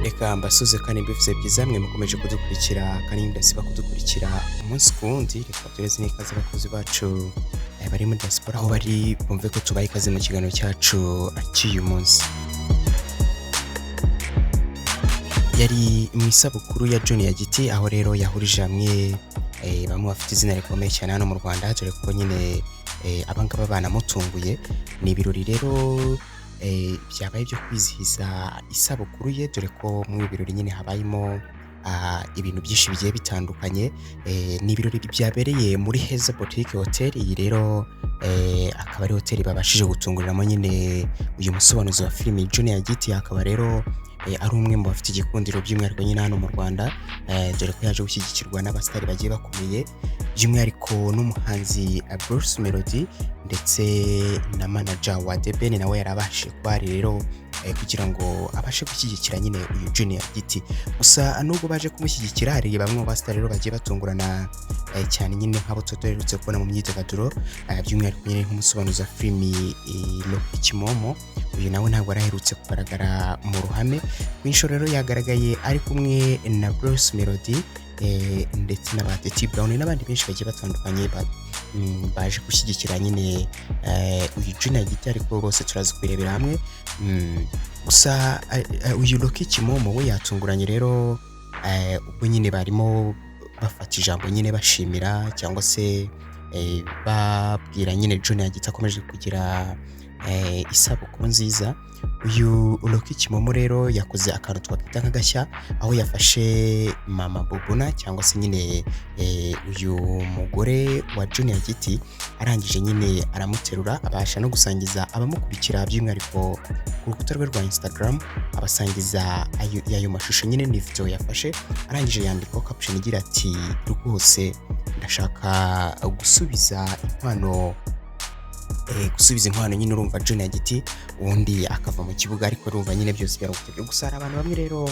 Reka mbasuze kandi mbifise byiza mwe mukomeje kudukurikira kandi ndasiba kudukurikira umunsi ku wundi. Reka tureze n'ikaze abakozi bacu bari muri diaspora aho bari bumve ko tubaye ikaze mu kiganiro cyacu cy'uyu munsi. Yari mu isabukuru ya Junior Giti aho rero yahurije hamwe bamwe bafite izina rikomeye cyane hano mu Rwanda, dore ko nyine abangaba banamutunguye. Ni ibirori rero byabaye byo kwizihiza isabukuru ye, dore ko mu birori nyine habayemo ibintu byinshi bigiye bitandukanye. Ni ibirori byabereye muri Heza Boutique Hotel. Iyi rero akaba ari hoteli babashije gutunguriramo nyine uyu musobanuzi wa filimi Junior Giti. Akaba rero ari umwe mu bafite igikundiro by'umwihariko nyine hano mu Rwanda, dore ko yaje gushyigikirwa n'abasitari bagiye bakomeye, by'umwihariko n'umuhanzi Bruce Melody ndetse na manager wa The Ben nawe yarabashije kuba rero kugira ngo abashe gushyigikira nyine uyu Junior Giti. Gusa nubwo baje kumushyigikira, hari bamwe mu basitari rero bagiye batungurana cyane nyine nk'abo tuherutse kubona mu myidagaduro, by'umwihariko nyine nk'umusobanuzi wa filimi Rocky Kimomo. Uyu nawe ntabwo araherutse kugaragara mu ruhame. Ku inshuro rero yagaragaye ari kumwe na Bruce Melody ndetse na Titi Brown n'abandi benshi bagiye batandukanye baje gushyigikira nyine uyu Junior Giti, ariko bose turazi kubirebera hamwe. Gusa uyu Rocky Kimomo we yatunguranye rero ubwo nyine barimo bafata ijambo nyine bashimira cyangwa se babwira nyine Junior Giti akomeje kugira isabukuru nziza. Uyu Rocky Kimomo rero yakoze akantu twakita nk'agashya, aho yafashe mama Bobona cyangwa se nyine uyu mugore wa Junior Giti, arangije nyine aramuterura abasha no gusangiza abamukurikira, by'umwihariko ku rukuta rwe rwa Instagram, abasangiza ayo mashusho nyine ni video yafashe. Arangije yandika caption igira ati rwose ndashaka gusubiza inkwano nyine, urumva Junior Giti ubundi akava mu kibuga, ariko urumva nyine byose byaragutegeka. Gusa hari abantu bamwe rero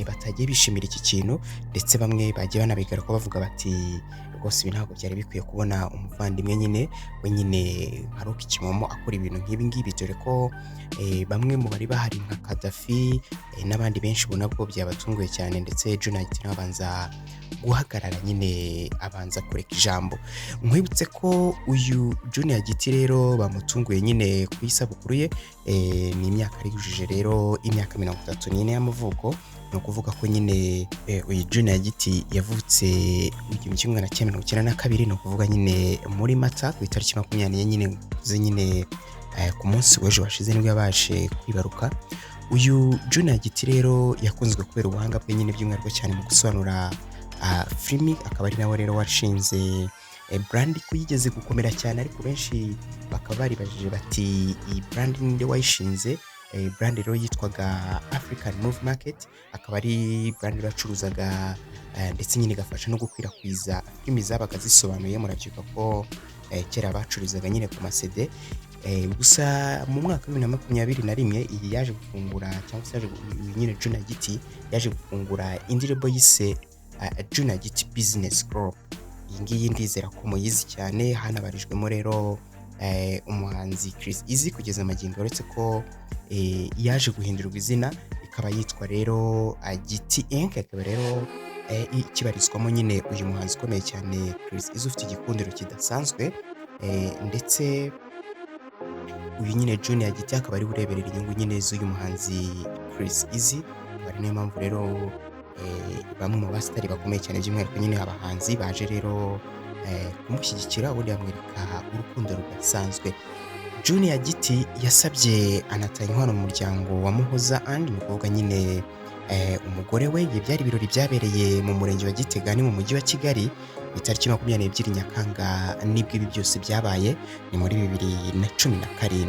batagiye bishimira iki kintu, ndetse bamwe bagiye banabigara ko bavuga bati rwose ibi ntabwo byari bikwiye kubona umuvandimwe nyine we nyine nka Rocky Kimomo akora ibintu nk'ibi ngibi, dore ko bamwe mu bari bahari nka Kadafi n'abandi benshi ubona ko byabatunguye cyane, ndetse Junior Giti nawe abanza guhagarara nyine abanza kureka ijambo. Nkwibutse ko uyu Junior Giti rero bamutunguye nyine ku isabukuru ye, ni imyaka ari yujuje rero imyaka 34 y'amavuko. Ni ukuvuga ko nyine uyu Junior Giti yavutse mu 1992, ni ukuvuga nyine muri Mata ku itariki 20 nyine ku munsi w'ejo washize nibwo yabashe kwibaruka. Uyu Junior Giti rero yakunzwe kubera ubuhanga bwe nyine by'umwihariko cyane mu gusobanura filimi. Akaba ari nawe rero washinze brand kuyigeze gukomera cyane, ariko benshi bakaba baribajije bati iyi brand ninde wayishinze. Brand rero yitwaga African Movie Market, akaba ari brand bacuruzaga ndetse nyine gafasha no gukwirakwiza filimi zabaga zisobanuye. Murabyuka ko kera bacururizaga nyine ku masede. Gusa mu mwaka wa 2021 iyi yaje gufungura cyangwa se nyine Junior Giti yaje gufungura indirimbo yise Junior Giti Business Group. Iyi ngiyi ndizera ko muyizi cyane, hanabarijwemo rero umuhanzi Chris Easy kugeza magingo, uretse ko yaje guhindurirwa izina ikaba yitwa rero Giti Inc. Akaba rero ikibarizwamo nyine uyu muhanzi ukomeye cyane Chris Easy ufite igikundiro kidasanzwe, ndetse uyu nyine Junior Giti akaba ari ureberera inyungu nyine z'uyu muhanzi Chris Easy. Ari niyo mpamvu rero bamwe mu basitari bakomeye cyane by'umwihariko nyine abahanzi baje rero kumushyigikira, ubundi bamwereka urukundo rudasanzwe. Junior Giti yasabye anatanga inkwano mu muryango wa Muhoza Ange, ni ukuvuga nyine umugore we. Ibi byari ibirori byabereye mu murenge wa Gitega ni mu mujyi wa Kigali ku itariki 22 Nyakanga nibwo ibi byose byabaye, ni muri 2017.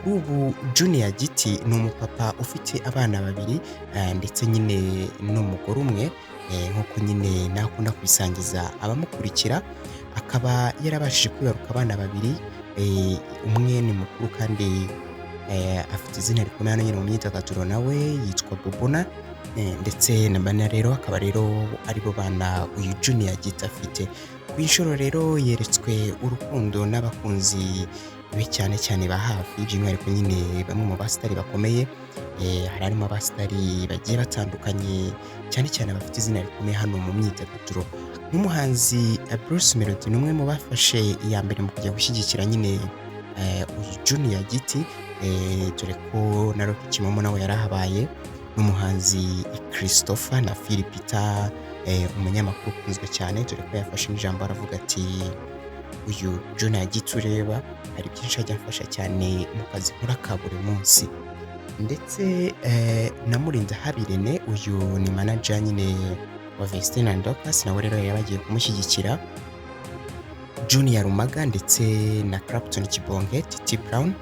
Ubu Junior Giti ni umupapa ufite abana babiri ndetse nyine n'umugore umwe, nk'uko nyine nakunda kubisangiza abamukurikira. Akaba yarabashije kwibaruka abana babiri, umwe ni mukuru kandi afite izina rikomeye hano nyine mu myidagaduro, nawe yitwa Bobona, ndetse na bana rero akaba rero aribo bana uyu Junior Giti afite. Ku inshuro rero yeretswe urukundo n'abakunzi be cyane ba hafi, by'umwihariko nyine bamwe mu basitari bakomeye hari harimo abasitari bagiye batandukanye cyane cyane abafite izina rikomeye hano mu myidagaduro. Nk'umuhanzi Bruce Melody ni umwe mu bafashe iya mbere mu kujya gushyigikira nyine uyu Junior Giti, dore ko na Rock Kimomo nawe yarahabaye n'umuhanzi Christopher na Philipita, umunyamakuru ukunzwe cyane dore ko yafashe n'ijambo aravuga ati uyu Junior Giti ureba hari byinshi ajya amfasha cyane mu kazi nkora ka buri munsi. Ndetse na Murindahabirene uyu ni manager nyine wa Vestine and Dorcas nawe rero yari bagiye kumushyigikira. Junior Rumaga ndetse na Clapton Kibonge, Titi Brown,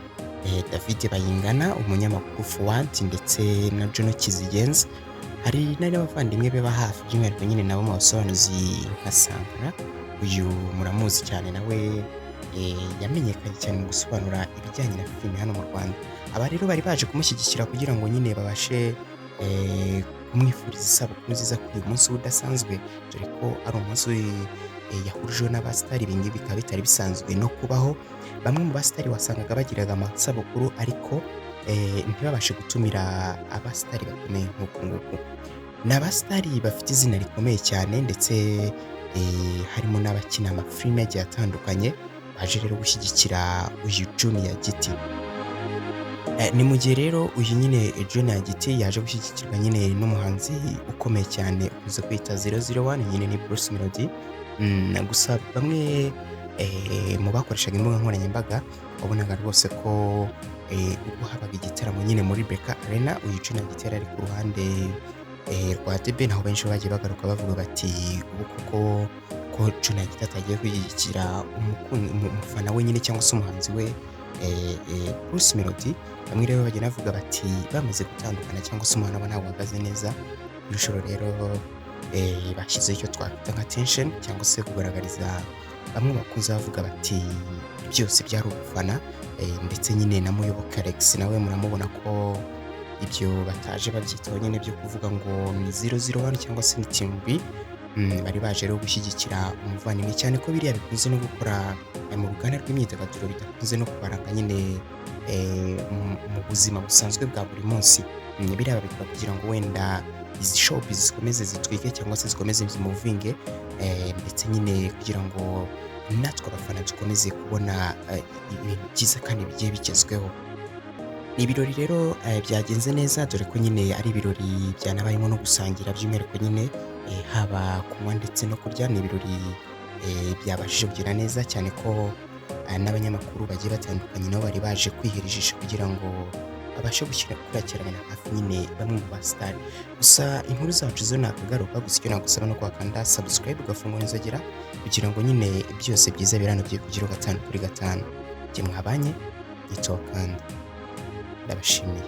David Bayingana, umunyamakuru Fuad ndetse na Juno Kizigenza. Hari n'abavandimwe be ba hafi by'umwihariko nyine nabo mu basobanuzi nka Sankara, uyu muramuzi cyane nawe yamenyekanye cyane mu gusobanura ibijyanye na filime hano mu Rwanda. Aba rero bari baje kumushyigikira kugira ngo nyine babashe kumwifuriza isabukuru nziza kuri uyu munsi udasanzwe, dore ko ari umunsi yahurijeho n'abasitari. Ibi ngibi bikaba bitari bisanzwe no kubaho. Bamwe mu basitari wasangaga bagiraga amasabukuru ariko ntibabashe gutumira abasitari bakomeye nk'uku nguku. Ni abasitari bafite izina rikomeye cyane ndetse harimo n'abakina amafilime agiye atandukanye baje rero gushyigikira uyu Junior Giti. Ni mu gihe rero uyu nyine Junior Giti yaje gushyigikirwa nyine n'umuhanzi ukomeye cyane ukunze kwita 001 nyine ni Bruce Melody. Gusa bamwe mu bakoreshaga imbuga nkoranyambaga wabonaga rwose ko ubwo habaga igitaramo nyine muri BK Arena uyu Junior Giti yari ari ku ruhande rwa The Ben, aho benshi bagiye bagaruka bavuga bati ubu kuko ko Junior Giti atagiye kwishyigikira umufana we nyine cyangwa se umuhanzi we Bruce Melody. Bamwe rero bagenda bavuga bati bamaze gutandukana cyangwa se umwana we ntabwo uhagaze neza. Irushaho rero bashyizeho icyo twakwita nka tension cyangwa se kugaragariza bamwe bakunze bavuga bati byose byari ubufana, ndetse nyine na Muyoboke Alex nawe muramubona ko ibyo bataje babyitaho nyine byo kuvuga ngo ni 001 cyangwa se ni Team B. Bari baje rero gushyigikira umuvandimwe cyane ko biriya bikunze no gukora mu ruganda rw'imyidagaduro bidakunze no kubaranga nyine mu buzima busanzwe bwa buri munsi. Biriya babikora kugira ngo wenda izi showbiz zikomeze zitwike cyangwa se zikomeze zimuvinge, ndetse nyine kugira ngo natwe abafana dukomeze kubona ibintu byiza kandi bigiye bigezweho. Ni ibirori rero byagenze neza dore ko nyine ari ibirori byanabayemo no gusangira by'umwihariko nyine haba kunywa ndetse no kurya. Ni ibirori byabashije kugera neza cyane ko n'abanyamakuru bagiye batandukanye nabo bari baje kwihera ijisho kugira ngo babashe gukurikiranira hafi nyine bamwe mu basitari. Gusa inkuru zacu zo nakagaruka, gusa icyo nagusaba no kwakanda subscribe ugafungura inzogera kugira ngo nyine byose byiza birano bye kugira 5 kuri 5. Jye mwabanye nitwa kandi ndabashimiye.